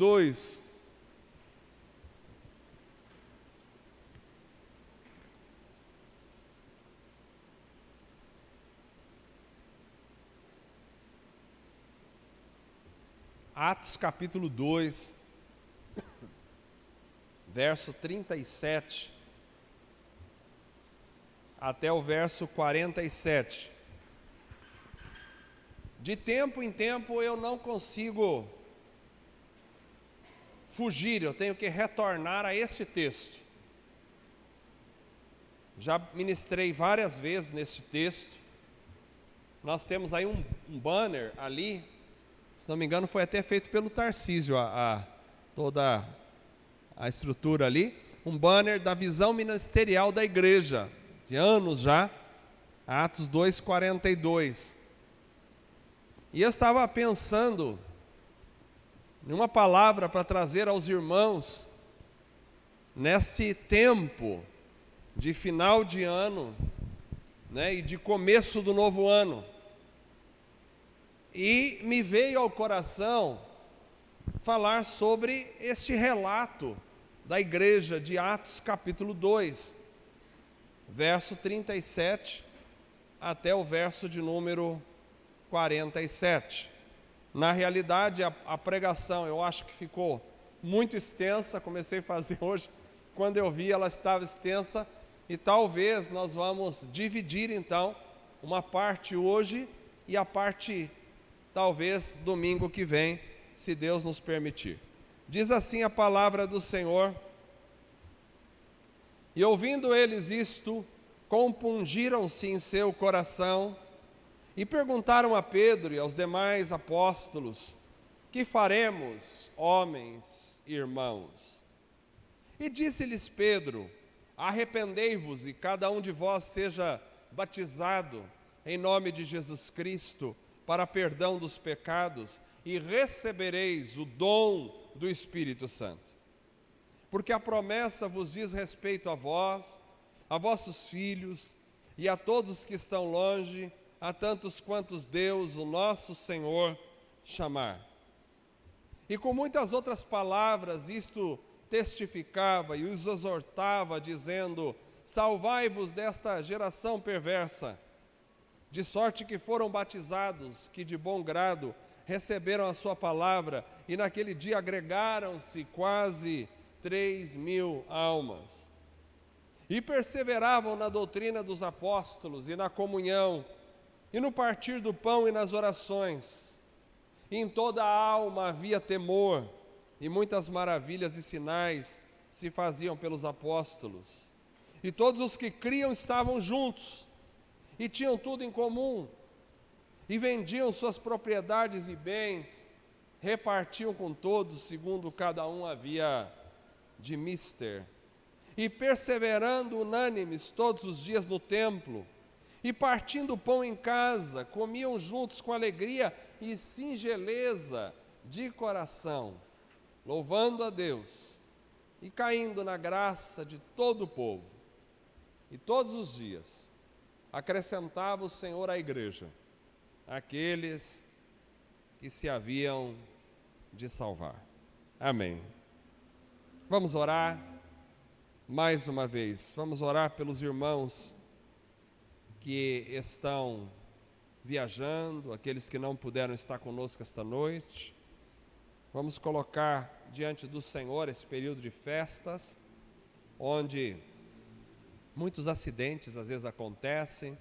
2. Atos capítulo 2, verso 37 até o verso 47. De tempo em tempo eu não consigo fugir, eu tenho que retornar a este texto. Já ministrei várias vezes neste texto. Nós temos aí um banner ali, se não me engano foi até feito pelo Tarcísio, toda a estrutura ali, um banner da visão ministerial da igreja, de anos já, Atos 2:42. E eu estava pensando em uma palavra para trazer aos irmãos, neste tempo de final de ano, né, e de começo do novo ano. E me veio ao coração falar sobre este relato da igreja de Atos capítulo 2, verso 37 até o verso de número 47. Na realidade, a pregação eu acho que ficou muito extensa, comecei a fazer hoje, quando eu vi ela estava extensa, e talvez nós vamos dividir então, uma parte hoje e a parte talvez domingo que vem, se Deus nos permitir. Diz assim a palavra do Senhor: e ouvindo eles isto, compungiram-se em seu coração, e perguntaram a Pedro e aos demais apóstolos: que faremos, homens e irmãos? E disse-lhes Pedro: arrependei-vos e cada um de vós seja batizado em nome de Jesus Cristo para perdão dos pecados, e recebereis o dom do Espírito Santo. Porque a promessa vos diz respeito a vós, a vossos filhos e a todos que estão longe, a tantos quantos Deus, o nosso Senhor, chamar. E com muitas outras palavras isto testificava e os exortava, dizendo: salvai-vos desta geração perversa. De sorte que foram batizados, que de bom grado receberam a sua palavra, e naquele dia agregaram-se quase 3.000 almas. E perseveravam na doutrina dos apóstolos, e na comunhão, e no partir do pão e nas orações. E em toda a alma havia temor, e muitas maravilhas e sinais se faziam pelos apóstolos. E todos os que criam estavam juntos, e tinham tudo em comum, e vendiam suas propriedades e bens, repartiam com todos, segundo cada um havia de mister. E perseverando unânimes todos os dias no templo, e partindo o pão em casa, comiam juntos com alegria e singeleza de coração, louvando a Deus, e caindo na graça de todo o povo. E todos os dias acrescentava o Senhor à igreja aqueles que se haviam de salvar. Amém. Vamos orar mais uma vez. Vamos orar pelos irmãos que estão viajando, aqueles que não puderam estar conosco esta noite. Vamos colocar diante do Senhor esse período de festas, onde muitos acidentes às vezes acontecem,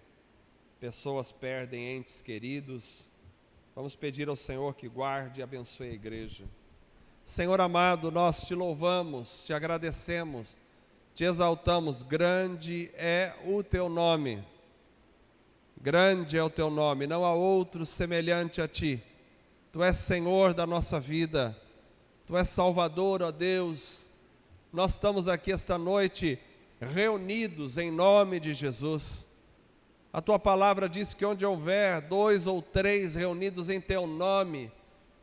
pessoas perdem entes queridos. Vamos pedir ao Senhor que guarde e abençoe a igreja. Senhor amado, nós te louvamos, te agradecemos, te exaltamos. Grande é o teu nome, grande é o teu nome, não há outro semelhante a ti. Tu és Senhor da nossa vida, tu és Salvador, ó Deus. Nós estamos aqui esta noite reunidos em nome de Jesus. A tua palavra diz que onde houver 2 ou 3 reunidos em teu nome,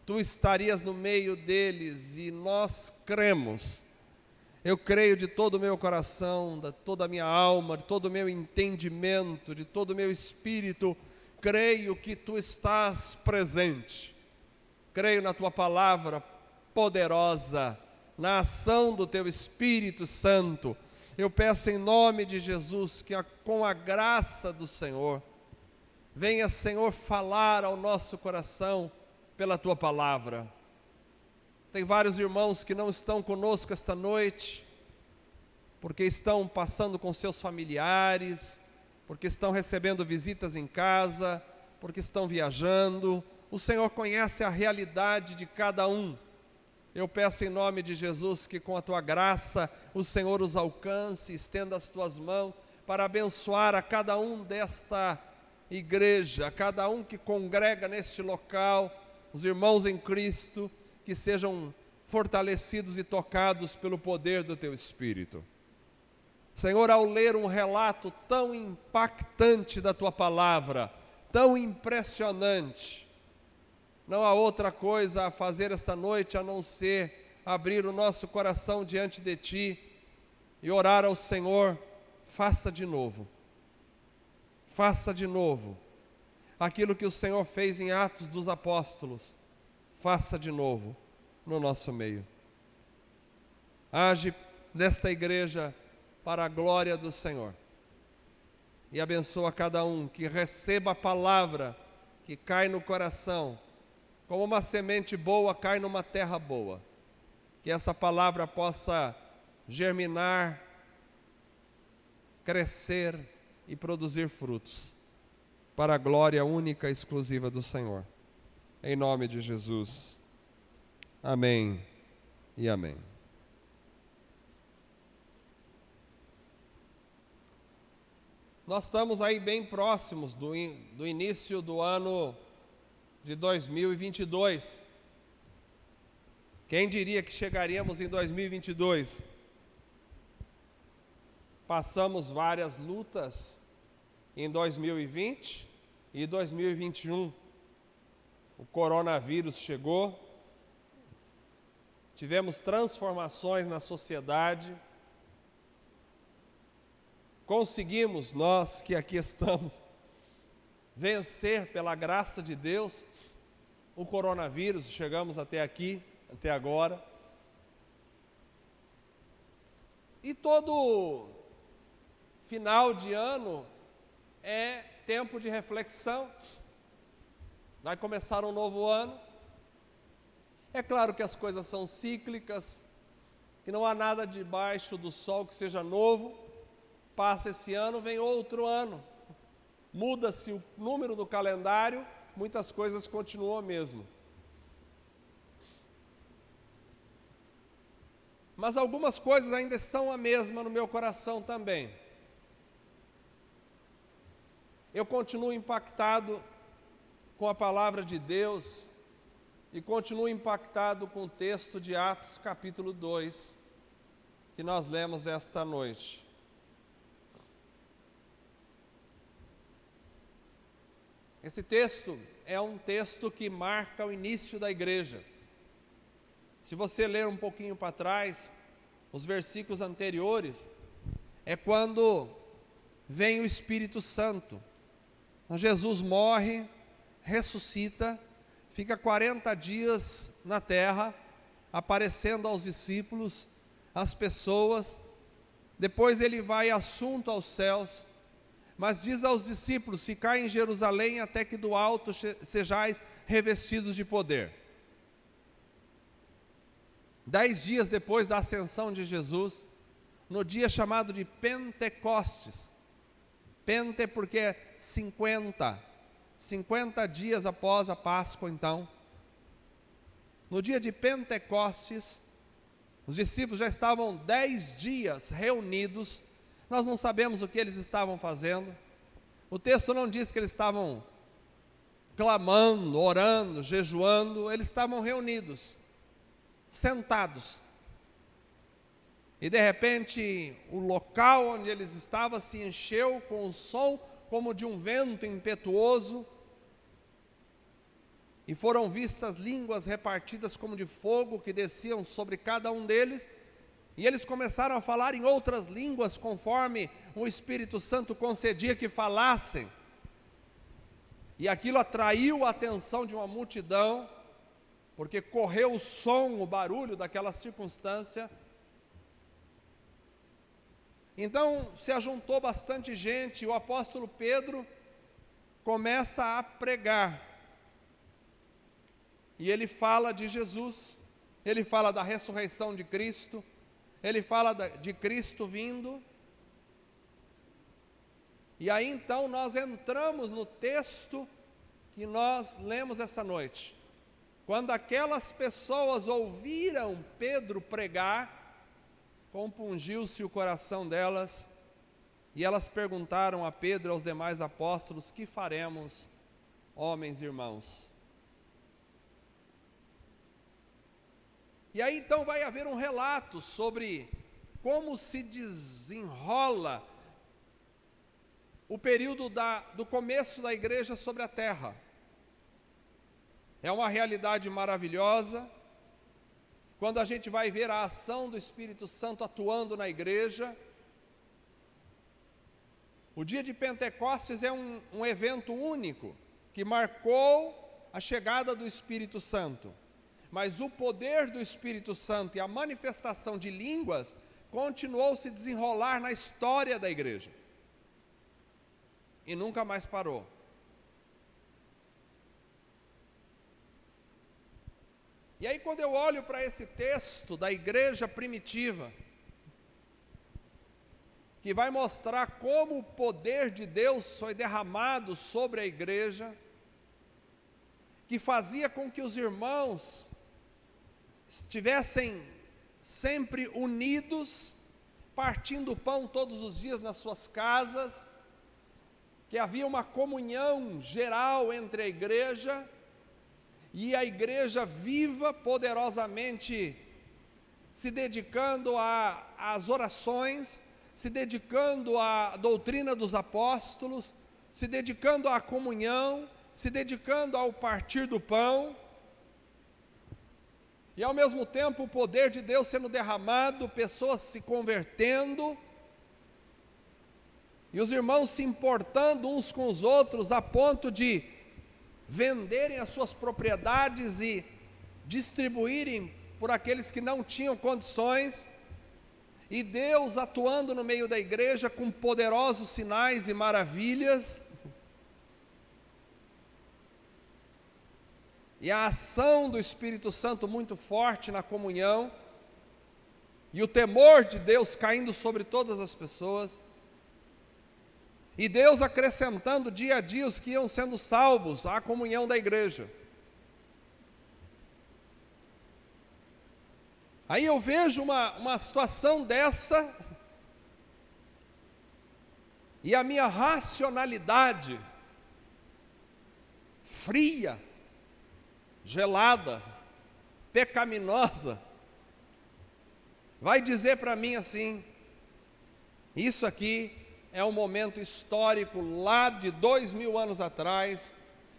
tu estarias no meio deles, e nós cremos. Eu creio de todo o meu coração, de toda a minha alma, de todo o meu entendimento, de todo o meu espírito, creio que tu estás presente. Creio na tua palavra, poderosa na ação do Teu Espírito Santo. Eu peço em nome de Jesus que com a graça do Senhor, venha, Senhor, falar ao nosso coração pela Tua palavra. Tem vários irmãos que não estão conosco esta noite, porque estão passando com seus familiares, porque estão recebendo visitas em casa, porque estão viajando. O Senhor conhece a realidade de cada um. Eu peço em nome de Jesus que com a Tua graça o Senhor os alcance, estenda as Tuas mãos para abençoar a cada um desta igreja, a cada um que congrega neste local, os irmãos em Cristo, que sejam fortalecidos e tocados pelo poder do Teu Espírito. Senhor, ao ler um relato tão impactante da Tua palavra, tão impressionante, não há outra coisa a fazer esta noite a não ser abrir o nosso coração diante de Ti e orar ao Senhor: faça de novo aquilo que o Senhor fez em Atos dos Apóstolos, faça de novo no nosso meio. Age nesta igreja para a glória do Senhor e abençoa cada um que receba a palavra que cai no coração, como uma semente boa cai numa terra boa, que essa palavra possa germinar, crescer e produzir frutos, para a glória única e exclusiva do Senhor. Em nome de Jesus. Amém e amém. Nós estamos aí bem próximos do início do ano de 2022. Quem diria que chegaríamos em 2022? Passamos várias lutas em 2020 e 2021. O coronavírus chegou, tivemos transformações na sociedade, conseguimos, nós que aqui estamos, vencer pela graça de Deus o coronavírus, chegamos até aqui, até agora. E todo final de ano é tempo de reflexão, vai começar um novo ano. É claro que as coisas são cíclicas, que não há nada debaixo do sol que seja novo. Passa esse ano, vem outro ano. Muda-se o número do calendário, muitas coisas continuam mesmo. Mas algumas coisas ainda estão a mesma no meu coração também. Eu continuo impactado com a palavra de Deus e continuo impactado com o texto de Atos capítulo 2, que nós lemos esta noite. Esse texto é um texto que marca o início da igreja. Se você ler um pouquinho para trás, os versículos anteriores, é quando vem o Espírito Santo. Então, Jesus morre, ressuscita, fica 40 dias na terra, aparecendo aos discípulos, às pessoas. Depois ele vai assunto aos céus, mas diz aos discípulos: ficai em Jerusalém até que do alto sejais revestidos de poder. 10 dias depois da ascensão de Jesus, no dia chamado de Pentecostes, Pente porque é 50 dias após a Páscoa, então. No dia de Pentecostes, os discípulos já estavam 10 dias reunidos. Nós não sabemos o que eles estavam fazendo. O texto não diz que eles estavam clamando, orando, jejuando. Eles estavam reunidos, sentados. E de repente, o local onde eles estavam se encheu com um som como de um vento impetuoso, e foram vistas línguas repartidas como de fogo que desciam sobre cada um deles, e eles começaram a falar em outras línguas conforme o Espírito Santo concedia que falassem. E aquilo atraiu a atenção de uma multidão, porque correu o som, o barulho daquela circunstância. Então se ajuntou bastante gente e o apóstolo Pedro começa a pregar. E ele fala de Jesus, ele fala da ressurreição de Cristo, ele fala de Cristo vindo. E aí então nós entramos no texto que nós lemos essa noite. Quando aquelas pessoas ouviram Pedro pregar, compungiu-se o coração delas, e elas perguntaram a Pedro e aos demais apóstolos: que faremos, homens e irmãos? E aí então vai haver um relato sobre como se desenrola o período do começo da igreja sobre a terra. É uma realidade maravilhosa, quando a gente vai ver a ação do Espírito Santo atuando na igreja. O dia de Pentecostes é um evento único, que marcou a chegada do Espírito Santo. Mas o poder do Espírito Santo e a manifestação de línguas continuou a se desenrolar na história da igreja. E nunca mais parou. E aí quando eu olho para esse texto da igreja primitiva, que vai mostrar como o poder de Deus foi derramado sobre a igreja, que fazia com que os irmãos estivessem sempre unidos, partindo o pão todos os dias nas suas casas, que havia uma comunhão geral entre a igreja, e a igreja viva, poderosamente, se dedicando às orações, se dedicando à doutrina dos apóstolos, se dedicando à comunhão, se dedicando ao partir do pão, e ao mesmo tempo o poder de Deus sendo derramado, pessoas se convertendo, e os irmãos se importando uns com os outros, a ponto de venderem as suas propriedades e distribuírem por aqueles que não tinham condições, e Deus atuando no meio da igreja com poderosos sinais e maravilhas, e a ação do Espírito Santo muito forte na comunhão, e o temor de Deus caindo sobre todas as pessoas, e Deus acrescentando dia a dia os que iam sendo salvos à comunhão da igreja. Aí eu vejo uma situação dessa, e a minha racionalidade fria, gelada, pecaminosa, vai dizer para mim assim: isso aqui é um momento histórico lá de 2000 anos atrás,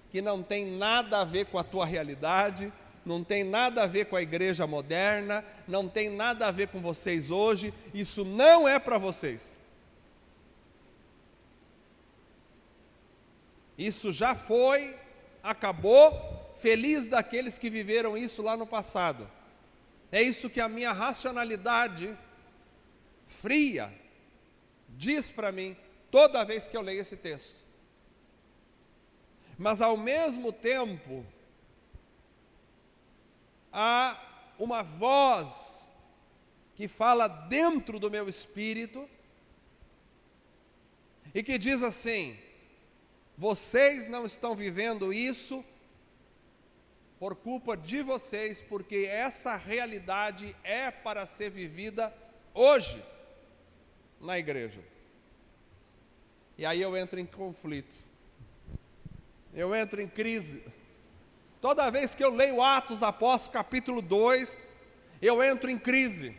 que não tem nada a ver com a tua realidade, não tem nada a ver com a igreja moderna, não tem nada a ver com vocês hoje, isso não é para vocês. Isso já foi, acabou, feliz daqueles que viveram isso lá no passado. É isso que a minha racionalidade fria diz para mim toda vez que eu leio esse texto. Mas ao mesmo tempo, há uma voz que fala dentro do meu espírito e que diz assim: vocês não estão vivendo isso por culpa de vocês, porque essa realidade é para ser vivida hoje na igreja. E aí eu entro em conflitos, eu entro em crise. Toda vez que eu leio Atos Apóstolos capítulo 2, eu entro em crise.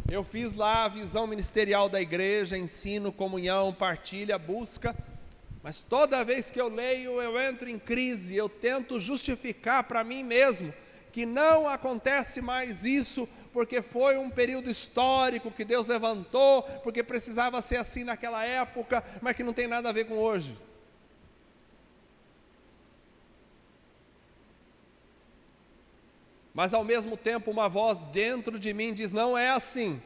Eu fiz lá a visão ministerial da igreja, ensino, comunhão, partilha, busca, mas toda vez que eu leio, eu entro em crise, eu tento justificar para mim mesmo que não acontece mais isso, porque foi um período histórico que Deus levantou, porque precisava ser assim naquela época, mas que não tem nada a ver com hoje. Mas ao mesmo tempo uma voz dentro de mim diz: não é assim.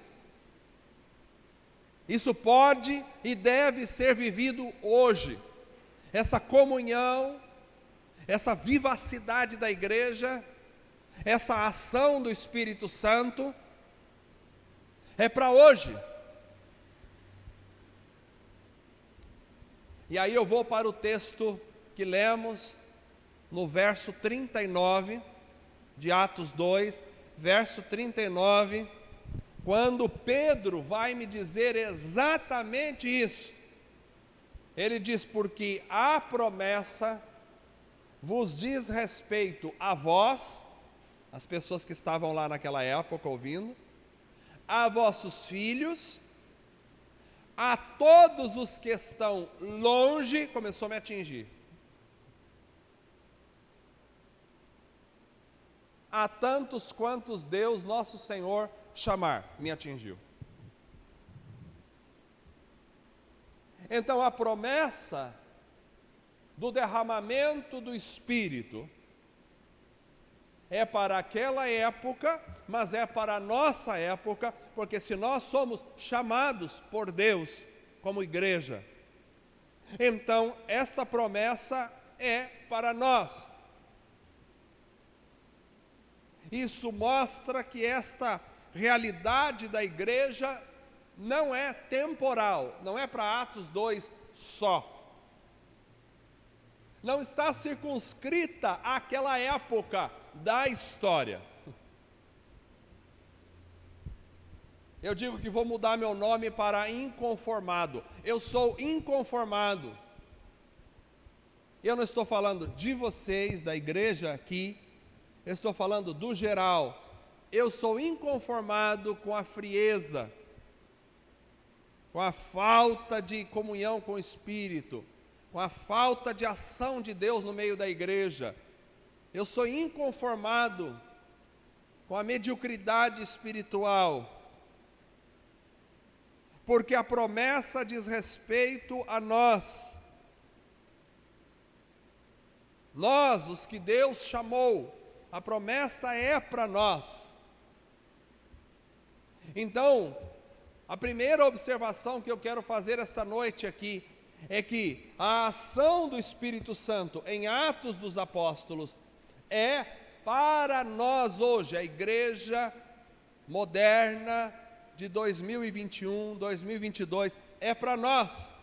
Isso pode e deve ser vivido hoje. Essa comunhão, essa vivacidade da igreja, essa ação do Espírito Santo, é para hoje. E aí eu vou para o texto que lemos, no verso 39, de Atos 2, verso 39, quando Pedro vai me dizer exatamente isso. Ele diz: porque a promessa vos diz respeito a vós, as pessoas que estavam lá naquela época ouvindo, a vossos filhos, a todos os que estão longe. Começou a me atingir. A tantos quantos Deus nosso Senhor chamar. Me atingiu. Então a promessa do derramamento do Espírito é para aquela época, mas é para a nossa época, porque se nós somos chamados por Deus como igreja, então esta promessa é para nós. Isso mostra que esta realidade da igreja não é temporal, não é para Atos 2 só. Não está circunscrita àquela época da história. Eu digo que vou mudar meu nome para inconformado. Eu sou inconformado. Eu não estou falando de vocês, da igreja aqui, eu estou falando do geral. Eu sou inconformado com a frieza, com a falta de comunhão com o Espírito, com a falta de ação de Deus no meio da igreja. Eu sou inconformado com a mediocridade espiritual, porque a promessa diz respeito a nós. Nós, os que Deus chamou, a promessa é para nós. Então, a primeira observação que eu quero fazer esta noite aqui é que a ação do Espírito Santo em Atos dos Apóstolos é para nós hoje, a igreja moderna de 2021, 2022, é para nós.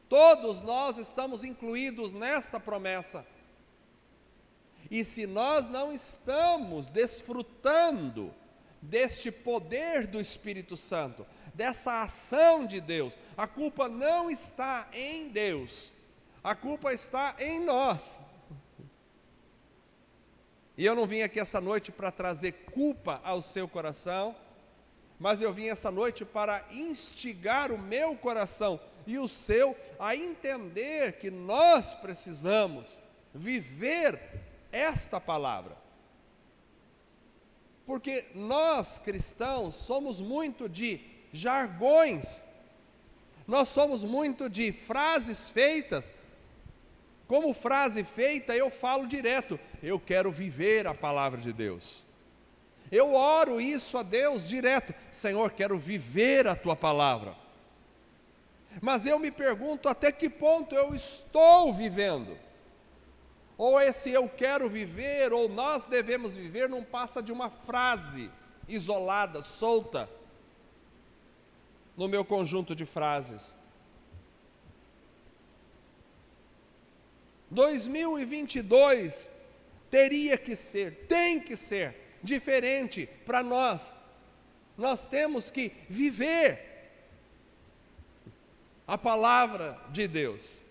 Todos nós estamos incluídos nesta promessa. E se nós não estamos desfrutando deste poder do Espírito Santo, dessa ação de Deus, a culpa não está em Deus, a culpa está em nós. E eu não vim aqui essa noite para trazer culpa ao seu coração, mas eu vim essa noite para instigar o meu coração e o seu a entender que nós precisamos viver esta palavra. Porque nós cristãos somos muito de jargões, nós somos muito de frases feitas. Como frase feita, eu falo direto: eu quero viver a palavra de Deus. Eu oro isso a Deus direto: Senhor, quero viver a tua palavra. Mas eu me pergunto até que ponto eu estou vivendo. Ou esse eu quero viver, ou nós devemos viver, não passa de uma frase isolada, solta, no meu conjunto de frases. 2022 teria que ser, tem que ser diferente para nós. Nós temos que viver a palavra de Deus.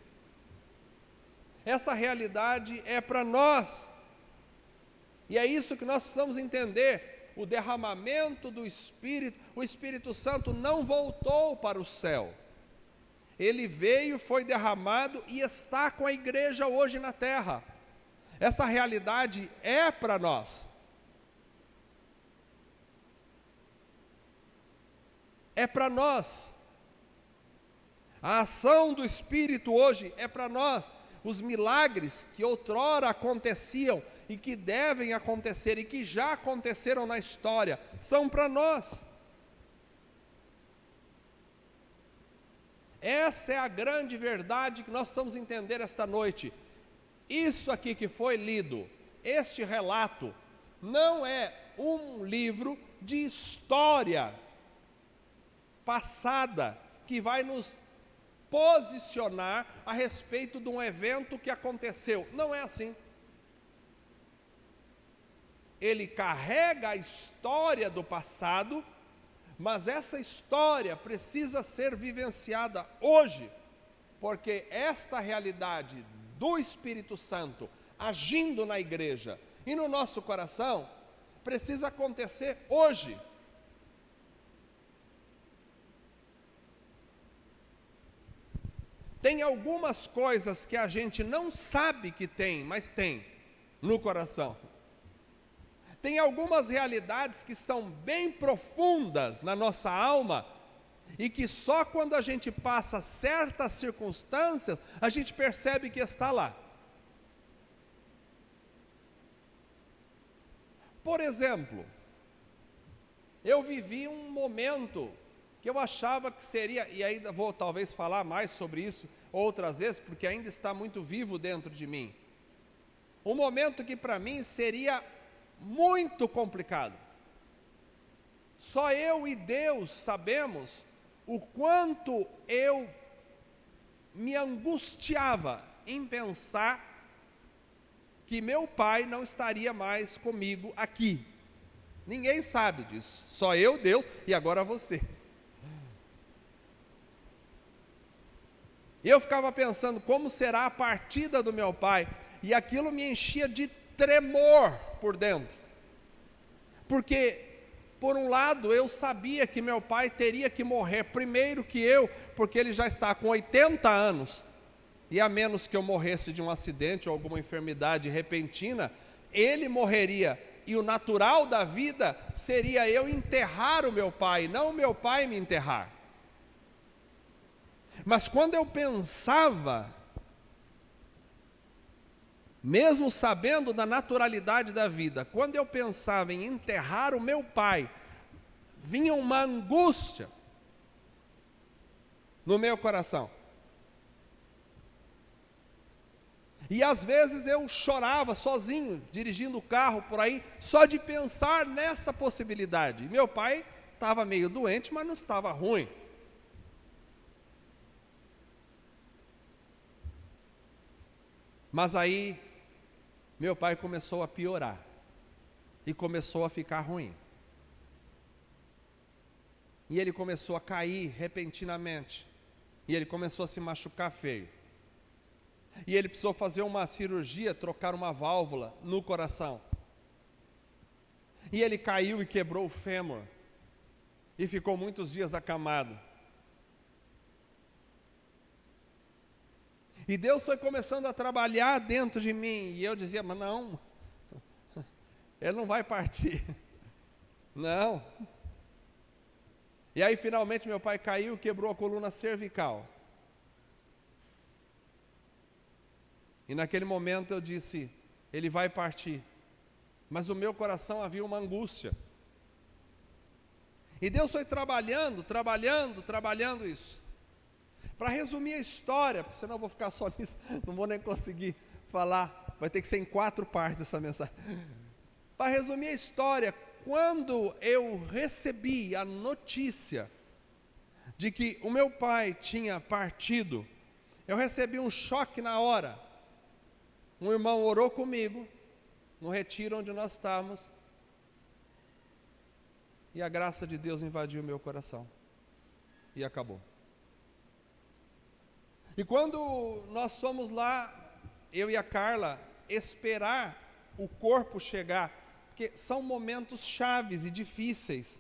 Essa realidade é para nós. E é isso que nós precisamos entender. O derramamento do Espírito, o Espírito Santo não voltou para o céu. Ele veio, foi derramado e está com a igreja hoje na terra. Essa realidade é para nós. É para nós. A ação do Espírito hoje é para nós. Os milagres que outrora aconteciam e que devem acontecer e que já aconteceram na história, são para nós. Essa é a grande verdade que nós precisamos entender esta noite. Isso aqui que foi lido, este relato, não é um livro de história passada que vai nos posicionar a respeito de um evento que aconteceu. Não é assim. Ele carrega a história do passado, mas essa história precisa ser vivenciada hoje, porque esta realidade do Espírito Santo agindo na igreja e no nosso coração precisa acontecer hoje. Tem algumas coisas que a gente não sabe que tem, mas tem no coração. Tem algumas realidades que estão bem profundas na nossa alma e que só quando a gente passa certas circunstâncias, a gente percebe que está lá. Por exemplo, eu vivi um momento que eu achava que seria, e ainda vou talvez falar mais sobre isso outras vezes, porque ainda está muito vivo dentro de mim. Um momento que para mim seria muito complicado. Só eu e Deus sabemos o quanto eu me angustiava em pensar que meu pai não estaria mais comigo aqui. Ninguém sabe disso, só eu, Deus e agora vocês. E eu ficava pensando como será a partida do meu pai, e aquilo me enchia de tremor por dentro, porque por um lado eu sabia que meu pai teria que morrer primeiro que eu, porque ele já está com 80 anos, e a menos que eu morresse de um acidente ou alguma enfermidade repentina, ele morreria, e o natural da vida seria eu enterrar o meu pai, não o meu pai me enterrar. Mas quando eu pensava, mesmo sabendo da naturalidade da vida, quando eu pensava em enterrar o meu pai, vinha uma angústia no meu coração. E às vezes eu chorava sozinho, dirigindo o carro por aí, só de pensar nessa possibilidade. E meu pai estava meio doente, mas não estava ruim. Mas aí, meu pai começou a piorar, e começou a ficar ruim. E ele começou a cair repentinamente, e ele começou a se machucar feio. E ele precisou fazer uma cirurgia, trocar uma válvula no coração. E ele caiu e quebrou o fêmur, e ficou muitos dias acamado. E Deus foi começando a trabalhar dentro de mim, e eu dizia, mas não, ele não vai partir, não. E aí finalmente meu pai caiu, quebrou a coluna cervical. E naquele momento eu disse, ele vai partir. Mas no meu coração havia uma angústia. E Deus foi trabalhando isso. Para resumir a história, porque senão eu vou ficar só nisso, não vou nem conseguir falar, vai ter que ser em 4 partes essa mensagem. Para resumir a história, quando eu recebi a notícia de que o meu pai tinha partido, eu recebi um choque na hora. Um irmão orou comigo, no retiro onde nós estávamos, e a graça de Deus invadiu o meu coração, e acabou. E quando nós fomos lá, eu e a Carla, esperar o corpo chegar, porque são momentos chaves e difíceis.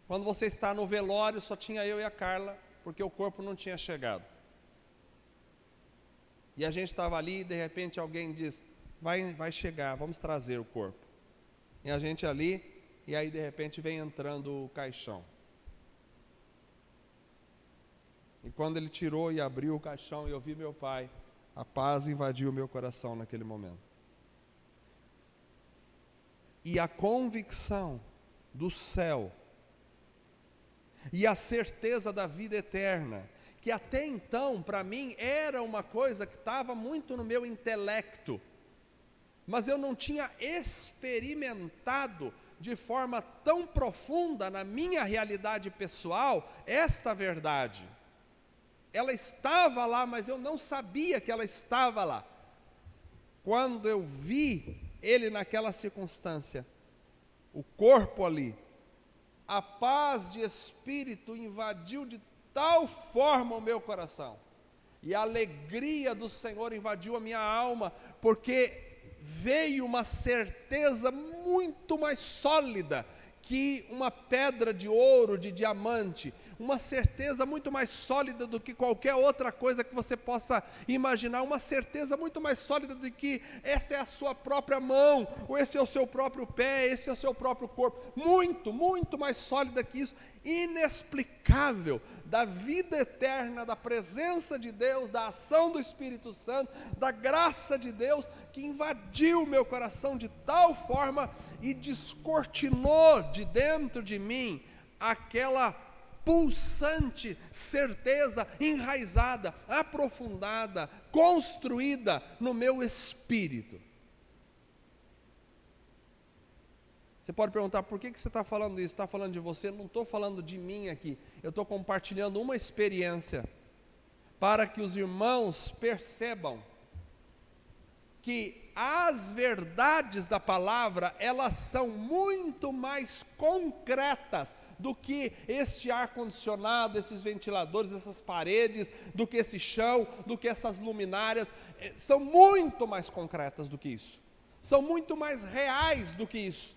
Quando você está no velório, só tinha eu e a Carla, porque o corpo não tinha chegado. E a gente estava ali e de repente alguém diz, vai chegar, vamos trazer o corpo. E a gente ali, e aí de repente vem entrando o caixão. E quando ele tirou e abriu o caixão e eu vi meu pai, a paz invadiu o meu coração naquele momento. e a convicção do céu e a certeza da vida eterna, que até então, para mim, era uma coisa que estava muito no meu intelecto, mas eu não tinha experimentado de forma tão profunda na minha realidade pessoal esta verdade. Ela estava lá, mas eu não sabia que ela estava lá. Quando eu vi ele naquela circunstância, o corpo ali, a paz de espírito invadiu de tal forma o meu coração, e a alegria do Senhor invadiu a minha alma, porque veio uma certeza muito mais sólida que uma pedra de ouro, de diamante, uma certeza muito mais sólida do que qualquer outra coisa que você possa imaginar, uma certeza muito mais sólida do que esta é a sua própria mão, ou este é o seu próprio pé, este é o seu próprio corpo, muito, muito mais sólida que isso, inexplicável, da vida eterna, da presença de Deus, da ação do Espírito Santo, da graça de Deus, que invadiu o meu coração de tal forma e descortinou de dentro de mim aquela pulsante certeza enraizada, aprofundada, construída no meu espírito. Você pode perguntar, por que você está falando isso? Está falando de você? Não estou falando de mim aqui. Eu estou compartilhando uma experiência para que os irmãos percebam que as verdades da palavra, elas são muito mais concretas do que este ar-condicionado, esses ventiladores, essas paredes, do que esse chão, do que essas luminárias. São muito mais concretas do que isso. São muito mais reais do que isso.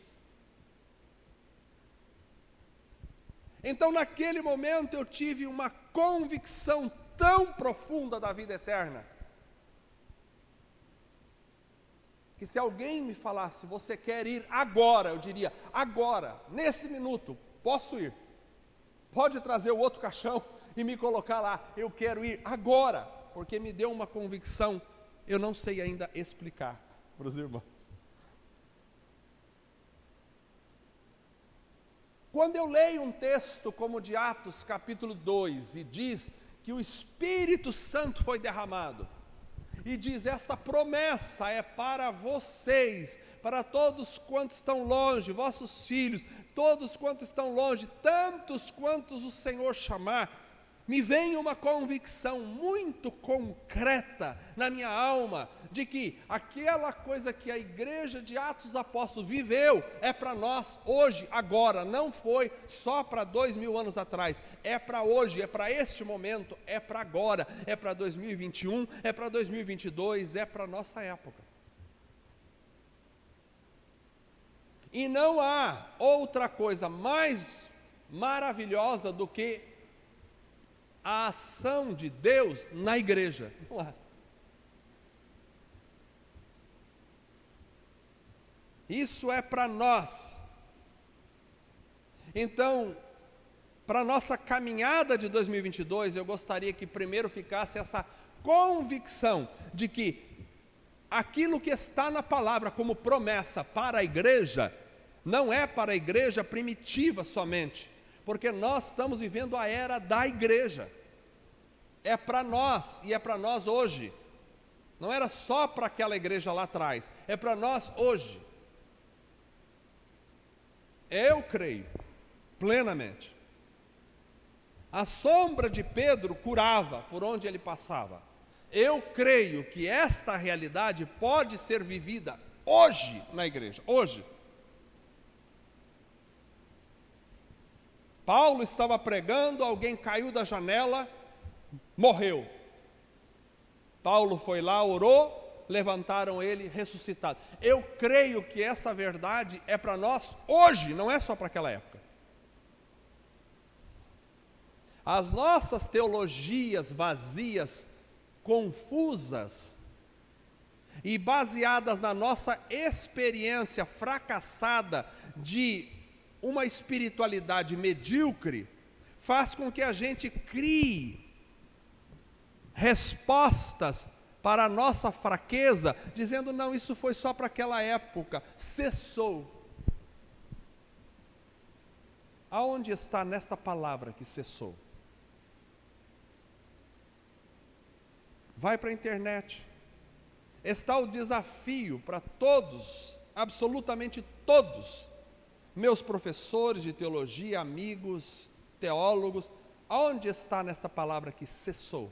Então, naquele momento, eu tive uma convicção tão profunda da vida eterna, que se alguém me falasse, você quer ir agora, eu diria, agora, nesse minuto, posso ir. Pode trazer o outro caixão e me colocar lá, eu quero ir agora, porque me deu uma convicção, eu não sei ainda explicar para os irmãos. Quando eu leio um texto como de Atos capítulo 2 e diz que o Espírito Santo foi derramado, e diz, esta promessa é para vocês, para todos quantos estão longe, vossos filhos, todos quantos estão longe, tantos quantos o Senhor chamar, me vem uma convicção muito concreta na minha alma, de que aquela coisa que a igreja de Atos dos Apóstolos viveu, é para nós hoje, agora, não foi só para 2000 anos atrás, é para hoje, é para este momento, é para agora, é para 2021, é para 2022, é para a nossa época. E não há outra coisa mais maravilhosa do que a ação de Deus na igreja. Não há. Isso é para nós. Então, para a nossa caminhada de 2022, eu gostaria que primeiro ficasse essa convicção de que aquilo que está na palavra como promessa para a igreja, não é para a igreja primitiva somente, porque nós estamos vivendo a era da igreja. É para nós, e é para nós hoje. Não era só para aquela igreja lá atrás, é para nós hoje. Eu creio, plenamente. A sombra de Pedro curava por onde ele passava. Eu creio que esta realidade pode ser vivida hoje na igreja, hoje. Paulo estava pregando, alguém caiu da janela, morreu. Paulo foi lá, orou, levantaram ele ressuscitado. Eu creio que essa verdade é para nós hoje, não é só para aquela época. As nossas teologias vazias, confusas e baseadas na nossa experiência fracassada de uma espiritualidade medíocre, faz com que a gente crie respostas para a nossa fraqueza, dizendo, não, isso foi só para aquela época, cessou. Aonde está nesta palavra que cessou? Vai para a internet. Está o desafio para todos, absolutamente todos, meus professores de teologia, amigos, teólogos, aonde está nessa palavra que cessou?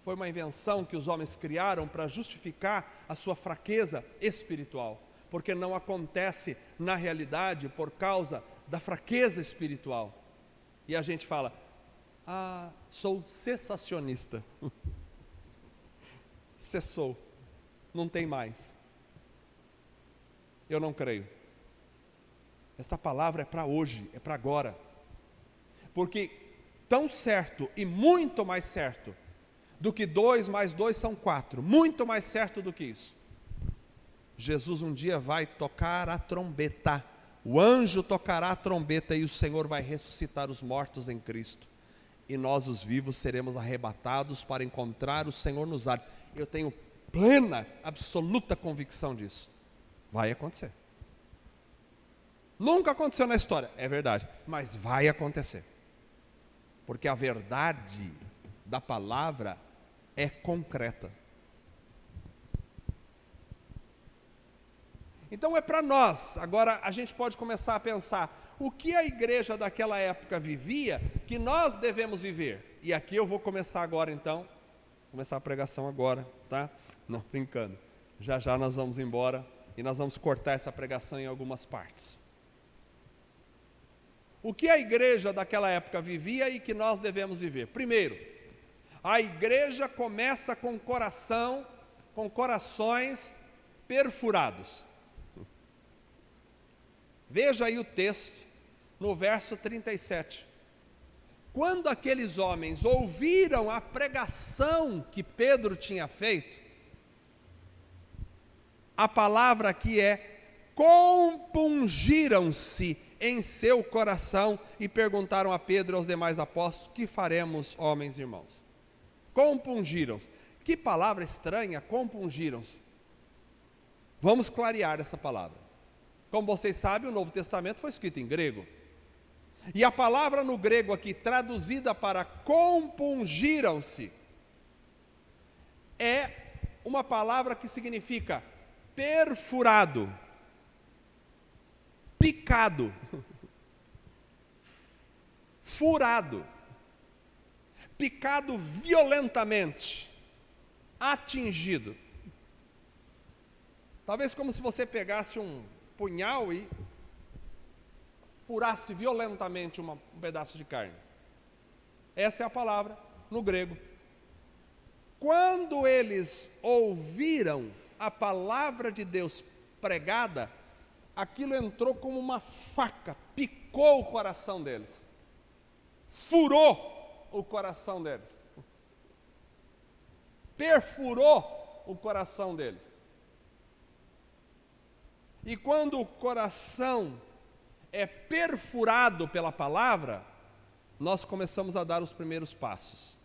Foi uma invenção que os homens criaram para justificar a sua fraqueza espiritual, porque não acontece na realidade por causa da fraqueza espiritual. E a gente fala, sou cessacionista. Cessou, não tem mais. Eu não creio. Esta palavra é para hoje, é para agora. Porque tão certo e muito mais certo do que 2 mais 2 são 4, muito mais certo do que isso. Jesus um dia vai tocar a trombeta, o anjo tocará a trombeta e o Senhor vai ressuscitar os mortos em Cristo. E nós os vivos seremos arrebatados para encontrar o Senhor nos ares. Eu tenho plena, absoluta convicção disso. Vai acontecer. Nunca aconteceu na história, é verdade, mas vai acontecer. Porque a verdade da palavra é concreta. Então é para nós. Agora a gente pode começar a pensar o que a igreja daquela época vivia que nós devemos viver. E aqui eu vou começar agora então, começar a pregação agora, tá? Não, brincando. Já já nós vamos embora e nós vamos cortar essa pregação em algumas partes. O que a igreja daquela época vivia e que nós devemos viver? Primeiro, a igreja começa com corações perfurados. Veja aí o texto, no verso 37. Quando aqueles homens ouviram a pregação que Pedro tinha feito, a palavra aqui é: compungiram-se em seu coração e perguntaram a Pedro e aos demais apóstolos: que faremos, homens e irmãos? Compungiram-se. Que palavra estranha, compungiram-se. Vamos clarear essa palavra. Como vocês sabem, o Novo Testamento foi escrito em grego. E a palavra no grego aqui, traduzida para compungiram-se, é uma palavra que significa perfurado, picado, furado, picado violentamente, atingido. Talvez como se você pegasse um punhal e furasse violentamente um pedaço de carne. Essa é a palavra no grego. Quando eles ouviram a palavra de Deus pregada, aquilo entrou como uma faca, picou o coração deles, furou o coração deles, perfurou o coração deles. E quando o coração é perfurado pela palavra, nós começamos a dar os primeiros passos.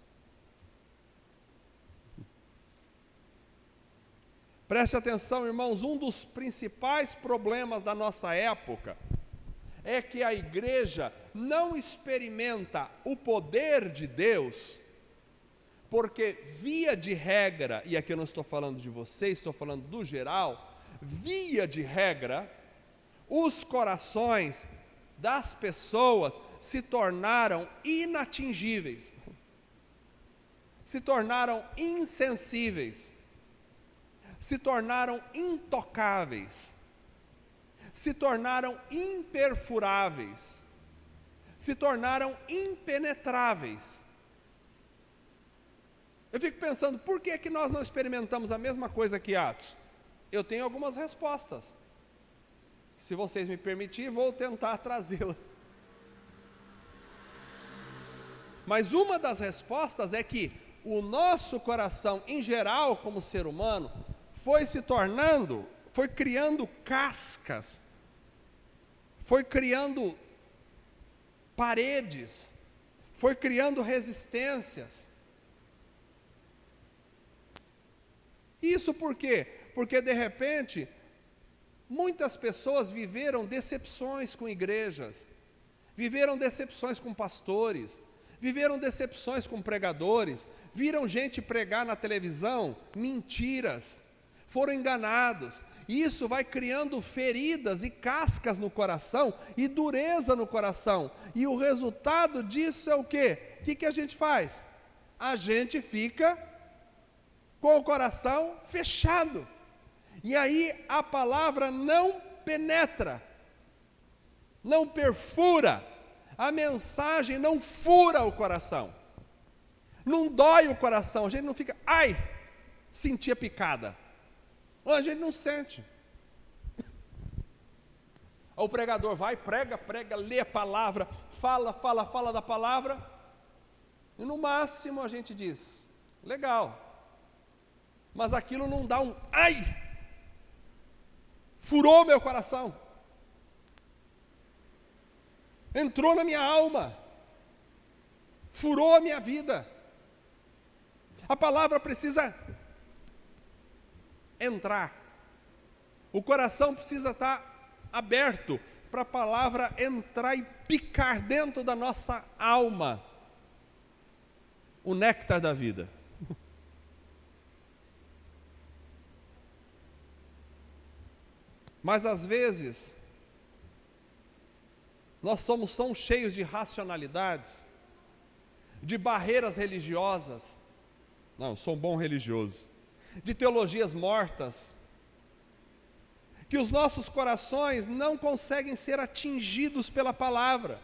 Preste atenção, irmãos, um dos principais problemas da nossa época é que a igreja não experimenta o poder de Deus, porque via de regra, e aqui eu não estou falando de vocês, estou falando do geral, via de regra, os corações das pessoas se tornaram inatingíveis, se tornaram insensíveis, se tornaram intocáveis, se tornaram imperfuráveis, se tornaram impenetráveis. Eu fico pensando, por que que nós não experimentamos a mesma coisa que Atos? Eu tenho algumas respostas. Se vocês me permitirem, vou tentar trazê-las. Mas uma das respostas é que o nosso coração, em geral, como ser humano, foi criando cascas, foi criando paredes, foi criando resistências. Isso por quê? Porque de repente Muitas pessoas viveram decepções com igrejas, viveram decepções com pastores, viveram decepções com pregadores, viram gente pregar na televisão mentiras, foram enganados. Isso vai criando feridas e cascas no coração e dureza no coração. E o resultado disso é o quê? O que a gente faz? A gente fica com o coração fechado. E aí a palavra não penetra, não perfura, a mensagem não fura o coração, não dói o coração, a gente não fica, ai, senti a picada. A gente não sente. O pregador vai, prega, lê a palavra, fala da palavra, e no máximo a gente diz, legal, mas aquilo não dá um, ai, furou meu coração, entrou na minha alma, furou a minha vida. A palavra precisa entrar, o coração precisa estar aberto para a palavra entrar e picar dentro da nossa alma o néctar da vida. Mas às vezes nós somos tão cheios de racionalidades, de barreiras religiosas, não, sou um bom religioso, de teologias mortas, que os nossos corações não conseguem ser atingidos pela palavra.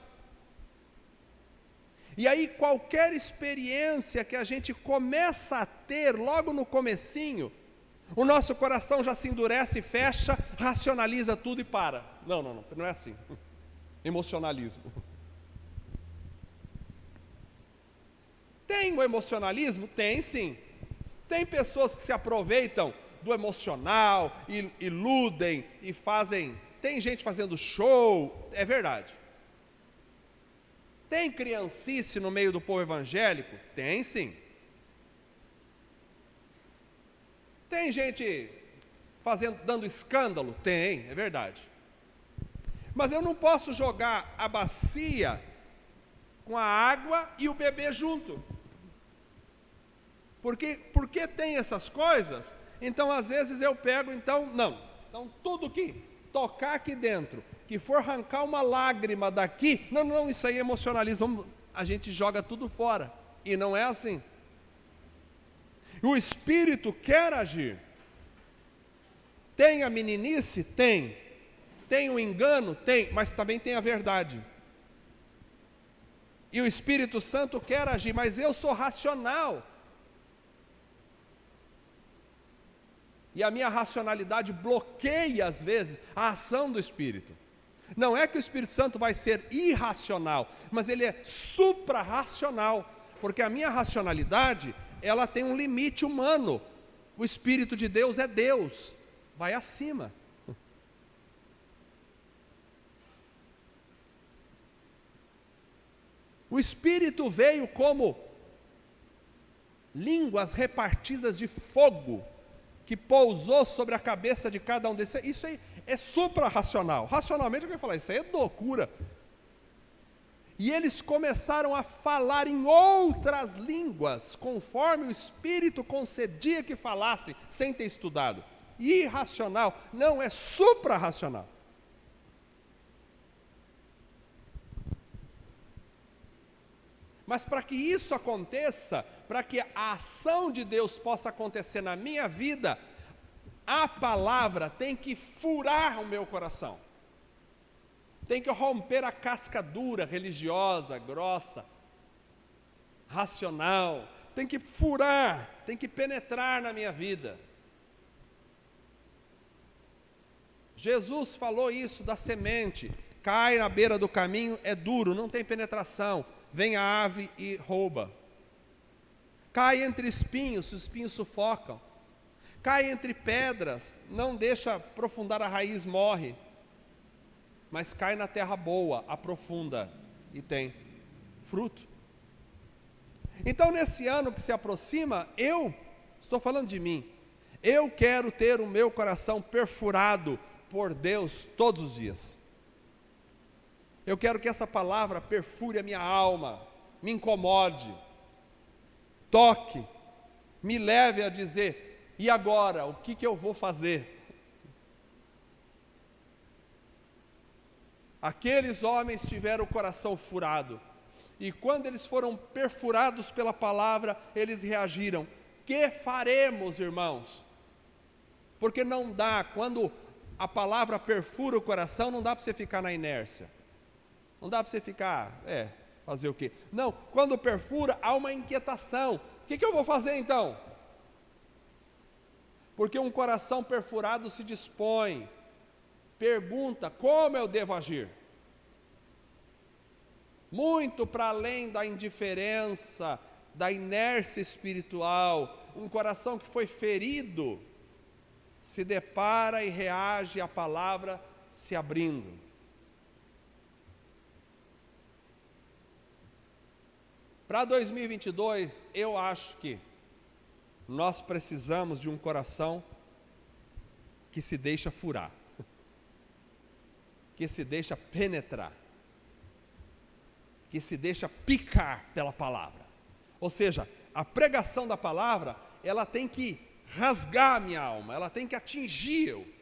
E aí qualquer experiência que a gente começa a ter logo no comecinho, o nosso coração já se endurece, fecha, racionaliza tudo e para. Não é assim. Emocionalismo. Tem o emocionalismo? Tem sim. Tem pessoas que se aproveitam do emocional, iludem e fazem, tem gente fazendo show, é verdade. Tem criancice no meio do povo evangélico? Tem sim. Tem gente dando escândalo? Tem, é verdade. Mas eu não posso jogar a bacia com a água e o bebê junto. Porque tem essas coisas, então às vezes eu pego, então tudo que tocar aqui dentro, que for arrancar uma lágrima daqui, não, isso aí é emocionalismo, a gente joga tudo fora, e não é assim. O Espírito quer agir. Tem a meninice? Tem. Tem o engano? Tem, mas também tem a verdade. E o Espírito Santo quer agir, mas eu sou racional. E a minha racionalidade bloqueia, às vezes, a ação do Espírito. Não é que o Espírito Santo vai ser irracional, mas ele é supra-racional, porque a minha racionalidade, ela tem um limite humano. O Espírito de Deus é Deus, vai acima. O Espírito veio como línguas repartidas de fogo, que pousou sobre a cabeça de cada um desses. Isso aí é supra-racional. Racionalmente eu quero falar, isso aí é loucura. E eles começaram a falar em outras línguas, conforme o Espírito concedia que falasse, sem ter estudado. Irracional, não, é supra-racional. Mas para que isso aconteça, para que a ação de Deus possa acontecer na minha vida, a palavra tem que furar o meu coração. Tem que romper a casca dura, religiosa, grossa, racional. Tem que furar, tem que penetrar na minha vida. Jesus falou isso da semente. Cai na beira do caminho, é duro, não tem penetração. Vem a ave e rouba. Cai entre espinhos, os espinhos sufocam. Cai entre pedras, não deixa aprofundar a raiz, morre. Mas cai na terra boa, aprofunda e tem fruto. Então nesse ano que se aproxima, eu estou falando de mim, eu quero ter o meu coração perfurado por Deus todos os dias. Eu quero que essa palavra perfure a minha alma, me incomode, toque, me leve a dizer: e agora? O que eu vou fazer? Aqueles homens tiveram o coração furado, e quando eles foram perfurados pela palavra, eles reagiram: que faremos, irmãos? Porque não dá, quando a palavra perfura o coração, não dá para você ficar na inércia. Não dá para você ficar, fazer o quê? Não, quando perfura, há uma inquietação. O que eu vou fazer então? Porque um coração perfurado se dispõe, pergunta: como eu devo agir? Muito para além da indiferença, da inércia espiritual, um coração que foi ferido, se depara e reage à palavra se abrindo. Para 2022, eu acho que nós precisamos de um coração que se deixa furar, que se deixa penetrar, que se deixa picar pela palavra. Ou seja, a pregação da palavra, ela tem que rasgar a minha alma, ela tem que atingir eu.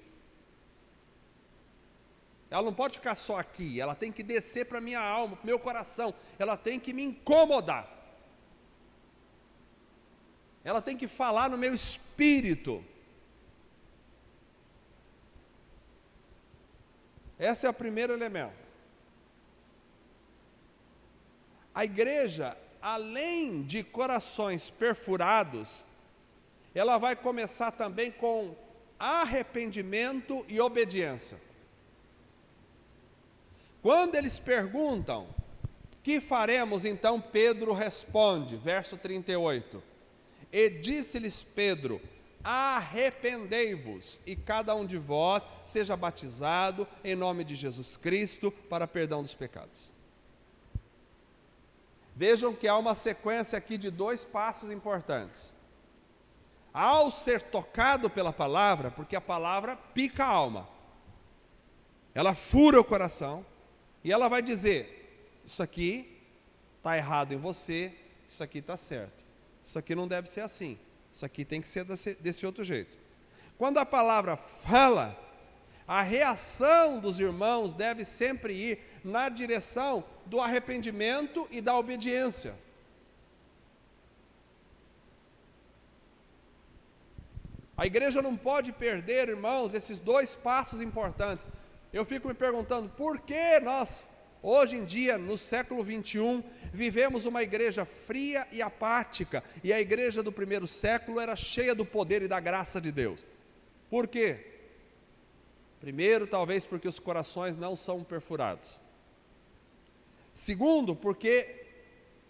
Ela não pode ficar só aqui, ela tem que descer para a minha alma, para o meu coração, ela tem que me incomodar. Ela tem que falar no meu espírito. Esse é o primeiro elemento. A igreja, além de corações perfurados, ela vai começar também com arrependimento e obediência. Quando eles perguntam: que faremos então? Pedro responde, verso 38, e disse-lhes Pedro: arrependei-vos, e cada um de vós seja batizado em nome de Jesus Cristo para perdão dos pecados. Vejam que há uma sequência aqui de 2 passos importantes. Ao ser tocado pela palavra, porque a palavra pica a alma, ela fura o coração, e ela vai dizer: isso aqui está errado em você, isso aqui está certo. Isso aqui não deve ser assim, isso aqui tem que ser desse outro jeito. Quando a palavra fala, a reação dos irmãos deve sempre ir na direção do arrependimento e da obediência. A igreja não pode perder, irmãos, esses 2 passos importantes. Eu fico me perguntando, por que nós, hoje em dia, no século 21, vivemos uma igreja fria e apática, e a igreja do primeiro século era cheia do poder e da graça de Deus? Por quê? Primeiro, talvez porque os corações não são perfurados. Segundo, porque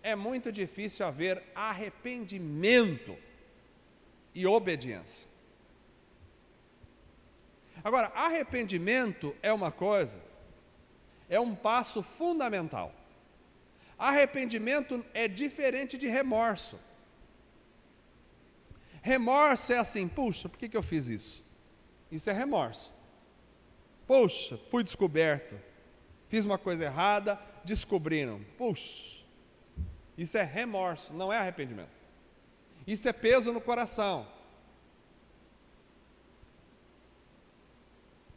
é muito difícil haver arrependimento e obediência. Agora, arrependimento é uma coisa, é um passo fundamental. Arrependimento é diferente de remorso. Remorso é assim: puxa, por que eu fiz isso? Isso é remorso. Puxa, fui descoberto, fiz uma coisa errada, descobriram. Puxa, isso é remorso, não é arrependimento. Isso é peso no coração.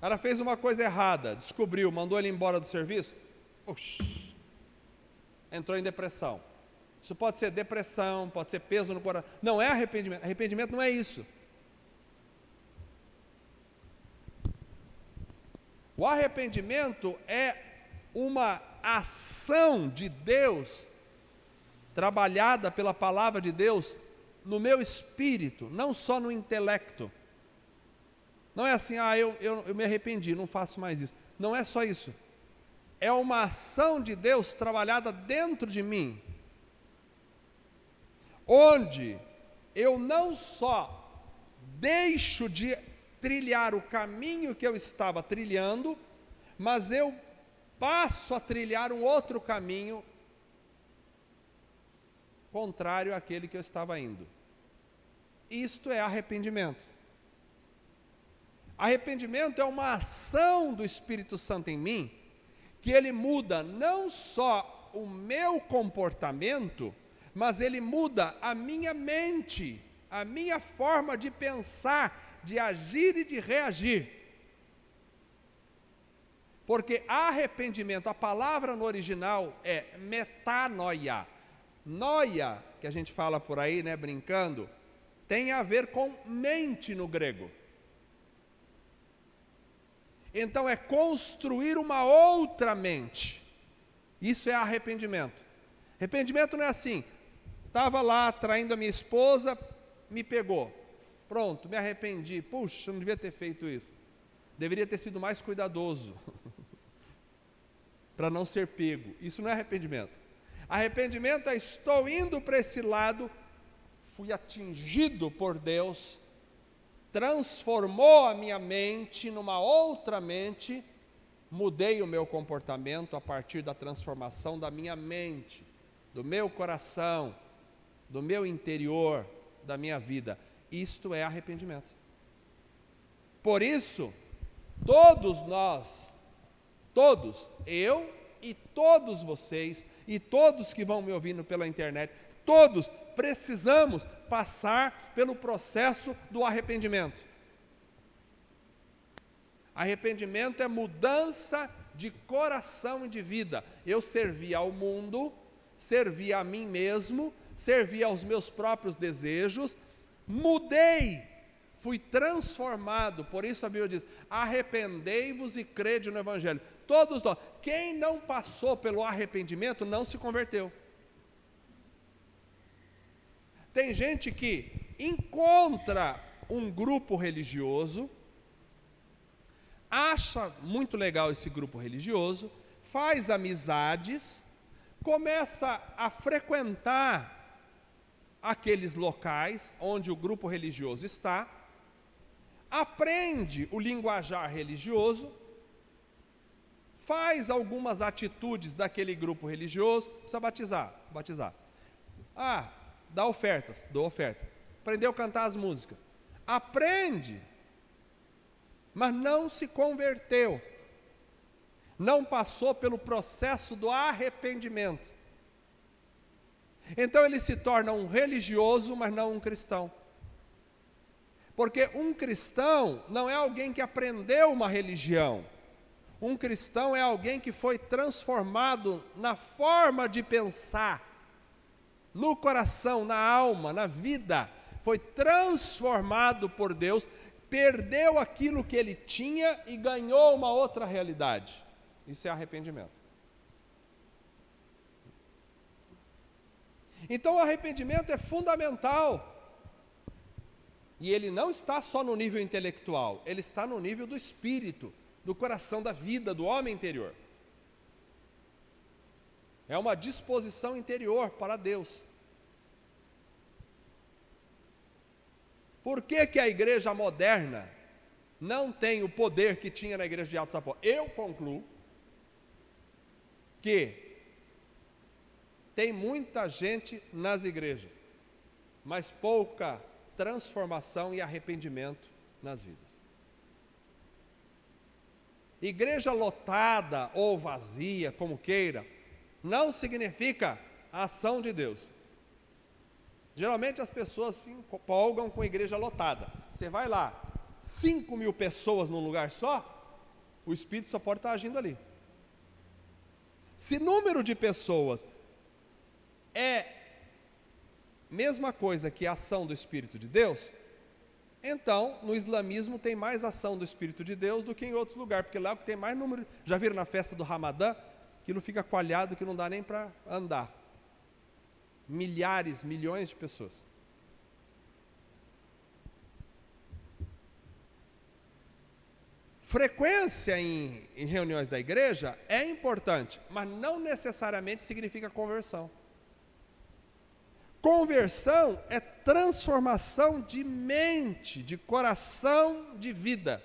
Ela fez uma coisa errada, descobriu, mandou ele embora do serviço. Puxa, entrou em depressão. Isso pode ser depressão, pode ser peso no coração. Não é arrependimento. Arrependimento não é isso. O arrependimento é uma ação de Deus, trabalhada pela palavra de Deus, no meu espírito, não só no intelecto. Não é assim: eu me arrependi, não faço mais isso. Não é só isso. É uma ação de Deus trabalhada dentro de mim, onde eu não só deixo de trilhar o caminho que eu estava trilhando, mas eu passo a trilhar um outro caminho contrário àquele que eu estava indo. Isto é arrependimento. Arrependimento é uma ação do Espírito Santo em mim, que ele muda não só o meu comportamento, mas ele muda a minha mente, a minha forma de pensar, de agir e de reagir. Porque arrependimento, a palavra no original é metanoia. Noia, que a gente fala por aí, né, brincando, tem a ver com mente no grego. Então é construir uma outra mente. Isso é arrependimento. Arrependimento não é assim, estava lá traindo a minha esposa, me pegou. Pronto, me arrependi. Puxa, não devia ter feito isso. Deveria ter sido mais cuidadoso para não ser pego. Isso não é arrependimento. Arrependimento é estou indo para esse lado, fui atingido por Deus, transformou a minha mente numa outra mente, mudei o meu comportamento a partir da transformação da minha mente, do meu coração, do meu interior, da minha vida. Isto é arrependimento. Por isso, todos nós, todos, eu e todos vocês, e todos que vão me ouvindo pela internet, todos precisamos passar pelo processo do arrependimento. Arrependimento é mudança de coração e de vida. Eu servi ao mundo, servi a mim mesmo, servi aos meus próprios desejos, mudei, fui transformado. Por isso a Bíblia diz, arrependei-vos e crede no Evangelho. Todos nós, quem não passou pelo arrependimento não se converteu. Tem gente que encontra um grupo religioso, acha muito legal esse grupo religioso, faz amizades, começa a frequentar aqueles locais onde o grupo religioso está, aprende o linguajar religioso, faz algumas atitudes daquele grupo religioso, precisa batizar. Dá ofertas, dou oferta. Aprendeu a cantar as músicas. Aprende, mas não se converteu. Não passou pelo processo do arrependimento. Então ele se torna um religioso, mas não um cristão. Porque um cristão não é alguém que aprendeu uma religião. Um cristão é alguém que foi transformado na forma de pensar, no coração, na alma, na vida. Foi transformado por Deus, perdeu aquilo que ele tinha e ganhou uma outra realidade. Isso é arrependimento. Então o arrependimento é fundamental. E ele não está só no nível intelectual, ele está no nível do espírito, do coração, da vida, do homem interior. É uma disposição interior para Deus. Por que que a igreja moderna não tem o poder que tinha na igreja de Atos dos Apóstolos? Eu concluo que tem muita gente nas igrejas, mas pouca transformação e arrependimento nas vidas. Igreja lotada ou vazia, como queira, não significa a ação de Deus. Geralmente as pessoas se empolgam com a igreja lotada. Você vai lá, 5.000 pessoas num lugar só, o Espírito só pode estar agindo ali. Se número de pessoas é mesma coisa que a ação do Espírito de Deus, então no islamismo tem mais ação do Espírito de Deus do que em outros lugares, porque lá tem mais número. Já viram na festa do Ramadã? Aquilo fica coalhado que não dá nem para andar. Milhares, milhões de pessoas. Frequência em reuniões da igreja é importante, mas não necessariamente significa conversão. Conversão é transformação de mente, de coração, de vida.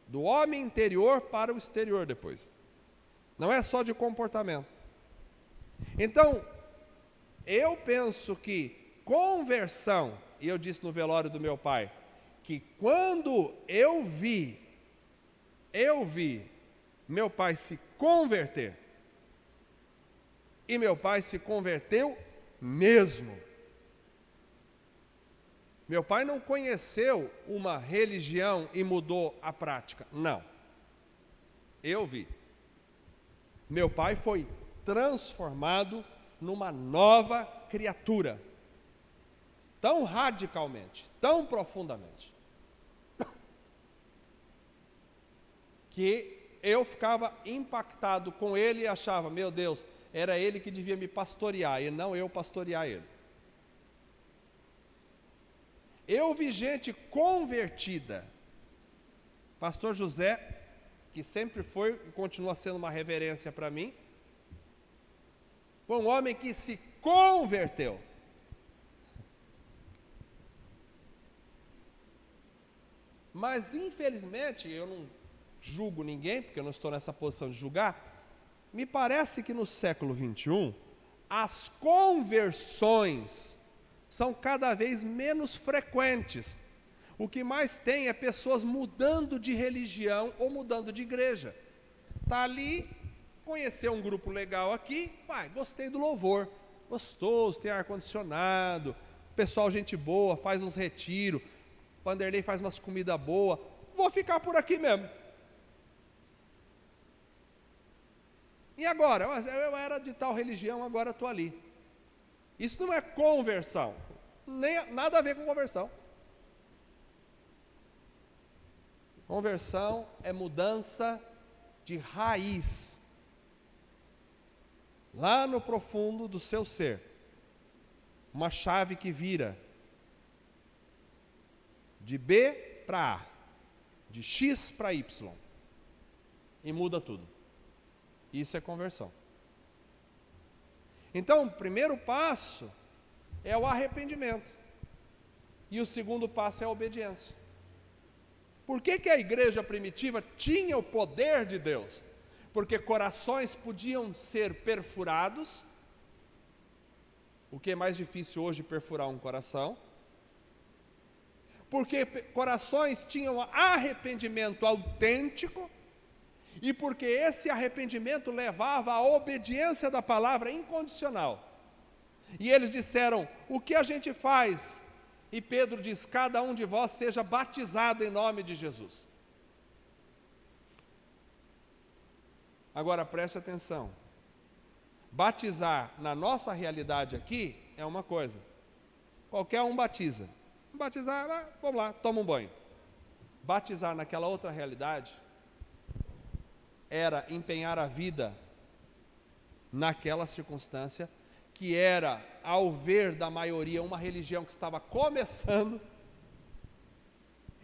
Do homem interior para o exterior depois. Não é só de comportamento. Então, eu penso que conversão, e eu disse no velório do meu pai, que quando eu vi meu pai se converter, e meu pai se converteu mesmo. Meu pai não conheceu uma religião e mudou a prática. Não. Eu vi. Meu pai foi transformado numa nova criatura. Tão radicalmente, tão profundamente, que eu ficava impactado com ele e achava, meu Deus, era ele que devia me pastorear e não eu pastorear ele. Eu vi gente convertida. Pastor José, que sempre foi e continua sendo uma reverência para mim, foi um homem que se converteu. Mas, infelizmente, eu não julgo ninguém, porque eu não estou nessa posição de julgar, me parece que no século XXI, as conversões são cada vez menos frequentes. O que mais tem é pessoas mudando de religião ou mudando de igreja. Está ali, conheceu um grupo legal aqui, gostei do louvor, gostoso, tem ar-condicionado, pessoal gente boa, faz uns retiros, Vanderlei faz umas comidas boas, vou ficar por aqui mesmo. E agora? Eu era de tal religião, agora estou ali. Isso não é conversão, nada a ver com conversão. Conversão é mudança de raiz, lá no profundo do seu ser. Uma chave que vira de B para A, de X para Y, e muda tudo. Isso é conversão. Então, o primeiro passo é o arrependimento. E o segundo passo é a obediência. Por que a igreja primitiva tinha o poder de Deus? Porque corações podiam ser perfurados. O que é mais difícil hoje, perfurar um coração. Porque corações tinham arrependimento autêntico. E porque esse arrependimento levava à obediência da palavra incondicional. E eles disseram, o que a gente faz? E Pedro diz, cada um de vós seja batizado em nome de Jesus. Agora preste atenção. Batizar na nossa realidade aqui é uma coisa. Qualquer um batiza. Batizar, vamos lá, toma um banho. Batizar naquela outra realidade era empenhar a vida naquela circunstância, que era, ao ver da maioria, uma religião que estava começando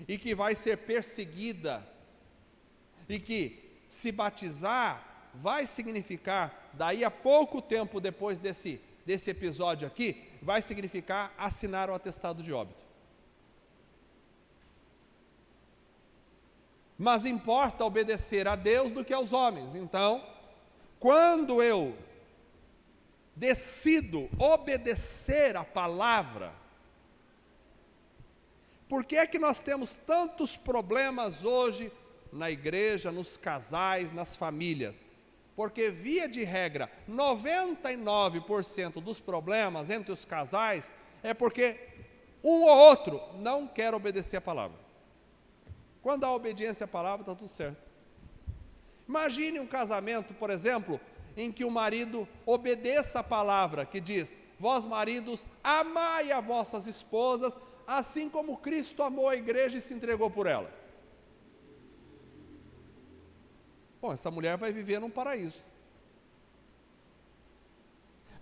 e que vai ser perseguida, e que se batizar vai significar, daí a pouco tempo depois desse episódio aqui, vai significar assinar o atestado de óbito. Mas importa obedecer a Deus do que aos homens. Então, quando eu decido obedecer a palavra, por que é que nós temos tantos problemas hoje na igreja, nos casais, nas famílias? Porque, via de regra, 99% dos problemas entre os casais é porque um ou outro não quer obedecer a palavra. Quando há obediência à palavra, está tudo certo. Imagine um casamento, por exemplo, em que o marido obedeça a palavra que diz, vós maridos, amai as vossas esposas, assim como Cristo amou a igreja e se entregou por ela. Bom, essa mulher vai viver num paraíso.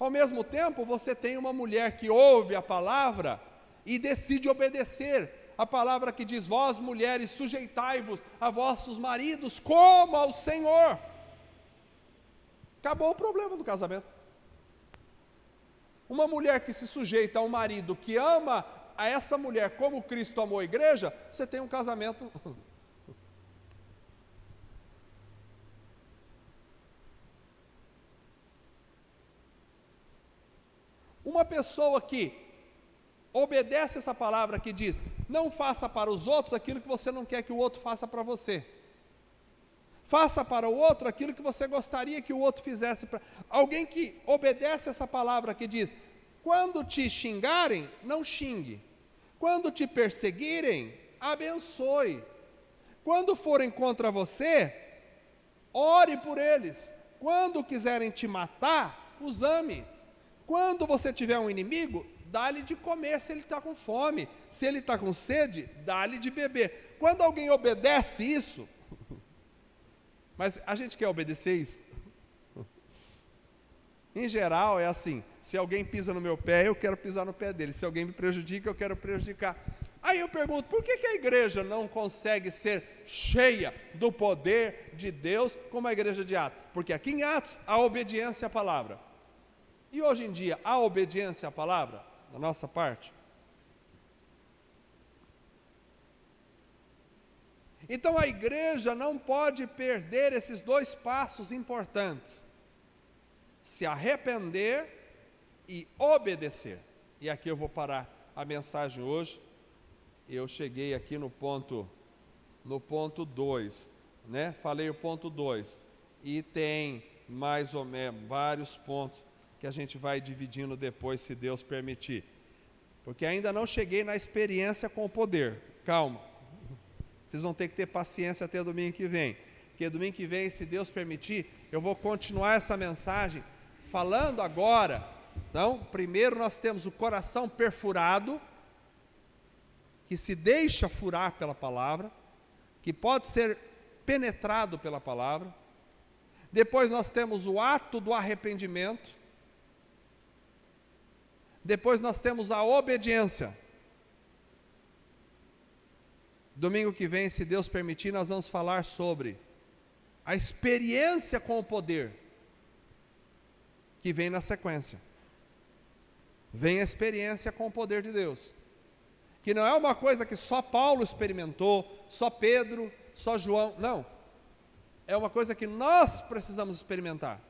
Ao mesmo tempo, você tem uma mulher que ouve a palavra e decide obedecer a palavra que diz, vós mulheres, sujeitai-vos a vossos maridos como ao Senhor. Acabou o problema do casamento. Uma mulher que se sujeita a um marido que ama a essa mulher como Cristo amou a igreja, você tem um casamento. Uma pessoa que obedece essa palavra que diz: não faça para os outros aquilo que você não quer que o outro faça para você. Faça para o outro aquilo que você gostaria que o outro fizesse para... Alguém que obedece essa palavra que diz: quando te xingarem, não xingue. Quando te perseguirem, abençoe. Quando forem contra você, ore por eles. Quando quiserem te matar, os ame. Quando você tiver um inimigo, dá-lhe de comer se ele está com fome. Se ele está com sede, dá-lhe de beber. Quando alguém obedece isso, mas a gente quer obedecer isso? Em geral é assim: se alguém pisa no meu pé, eu quero pisar no pé dele. Se alguém me prejudica, eu quero prejudicar. Aí eu pergunto: por que a igreja não consegue ser cheia do poder de Deus como a igreja de Atos? Porque aqui em Atos, a obediência à palavra. E hoje em dia, a obediência à palavra, da nossa parte? Então a igreja não pode perder esses dois passos importantes: se arrepender e obedecer. E aqui eu vou parar a mensagem hoje. Eu cheguei aqui no ponto 2, né? Falei o ponto 2, e tem mais ou menos vários pontos que a gente vai dividindo depois, se Deus permitir, porque ainda não cheguei na experiência com o poder. Calma, vocês vão ter que ter paciência até domingo que vem, porque domingo que vem, se Deus permitir, eu vou continuar essa mensagem falando agora. Então, primeiro nós temos o coração perfurado, que se deixa furar pela palavra, que pode ser penetrado pela palavra. Depois nós temos o ato do arrependimento. Depois nós temos a obediência. Domingo que vem, se Deus permitir, nós vamos falar sobre a experiência com o poder, que vem na sequência. Vem a experiência com o poder de Deus, que não é uma coisa que só Paulo experimentou, só Pedro, só João, não. É uma coisa que nós precisamos experimentar.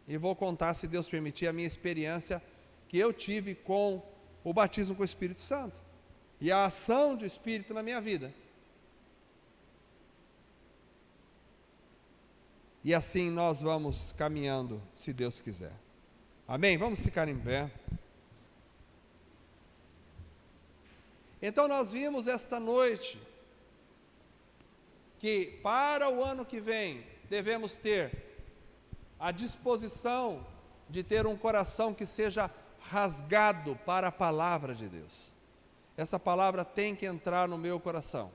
E vou contar, se Deus permitir, a minha experiência que eu tive com o batismo com o Espírito Santo e a ação do Espírito na minha vida. E assim nós vamos caminhando, se Deus quiser. Amém? Vamos ficar em pé. Então nós vimos esta noite que para o ano que vem devemos ter a disposição de ter um coração que seja rasgado para a palavra de Deus. Essa palavra tem que entrar no meu coração.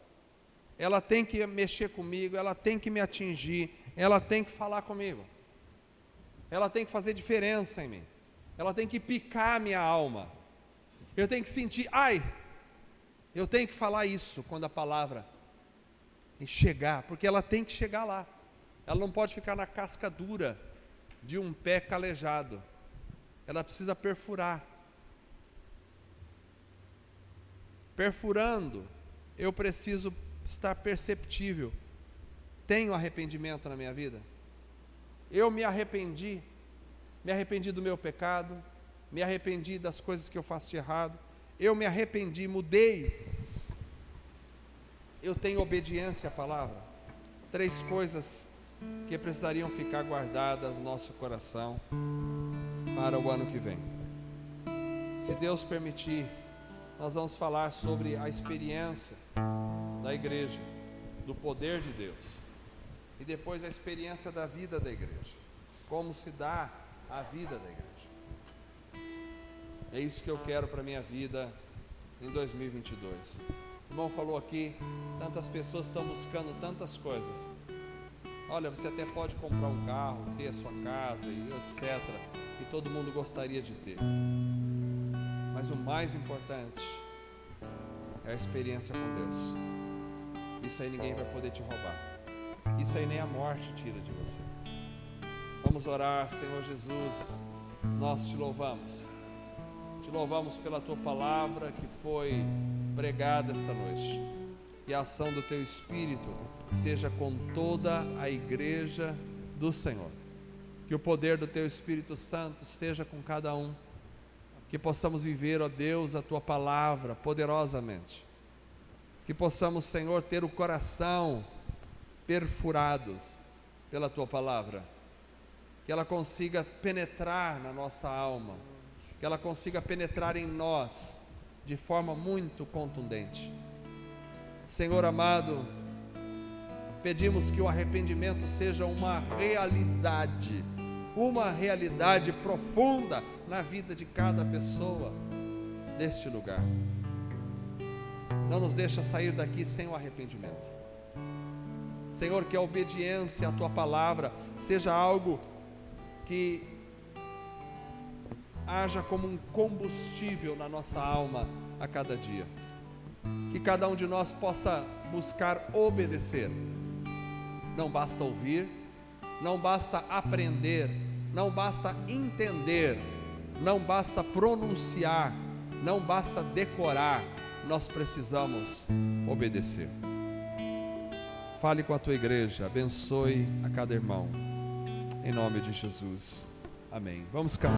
Ela tem que mexer comigo, ela tem que me atingir, ela tem que falar comigo. Ela tem que fazer diferença em mim. Ela tem que picar a minha alma. Eu tenho que sentir, eu tenho que falar isso quando a palavra chegar, porque ela tem que chegar lá. Ela não pode ficar na casca dura de um pé calejado. Ela precisa perfurar. Perfurando, eu preciso estar perceptível. Tenho arrependimento na minha vida? Eu me arrependi do meu pecado, me arrependi das coisas que eu faço de errado, eu me arrependi, mudei, eu tenho obediência à palavra. 3 coisas que precisariam ficar guardadas no nosso coração para o ano que vem. Se Deus permitir, nós vamos falar sobre a experiência da igreja, do poder de Deus, e depois a experiência da vida da igreja, como se dá a vida da igreja. É isso que eu quero para a minha vida em 2022. O irmão falou aqui, tantas pessoas estão buscando tantas coisas. Olha, você até pode comprar um carro, ter a sua casa e etc, que todo mundo gostaria de ter. Mas o mais importante é a experiência com Deus. Isso aí ninguém vai poder te roubar. Isso aí nem a morte tira de você. Vamos orar. Senhor Jesus, nós te louvamos. Te louvamos pela tua palavra que foi pregada esta noite. Que a ação do teu Espírito seja com toda a igreja do Senhor. Que o poder do teu Espírito Santo seja com cada um. que possamos viver, ó Deus, a Tua palavra poderosamente, que possamos, Senhor, ter o coração perfurados pela Tua palavra, que ela consiga penetrar na nossa alma, que ela consiga penetrar em nós de forma muito contundente. Senhor amado, pedimos que o arrependimento seja uma realidade profunda na vida de cada pessoa deste lugar. Não nos deixa sair daqui sem o arrependimento. Senhor, que a obediência à Tua palavra seja algo que haja como um combustível na nossa alma a cada dia. Que cada um de nós possa buscar obedecer. Não basta ouvir, não basta aprender, não basta entender, não basta pronunciar, não basta decorar, nós precisamos obedecer. Fale com a Tua igreja, abençoe a cada irmão, em nome de Jesus, amém. Vamos cantar.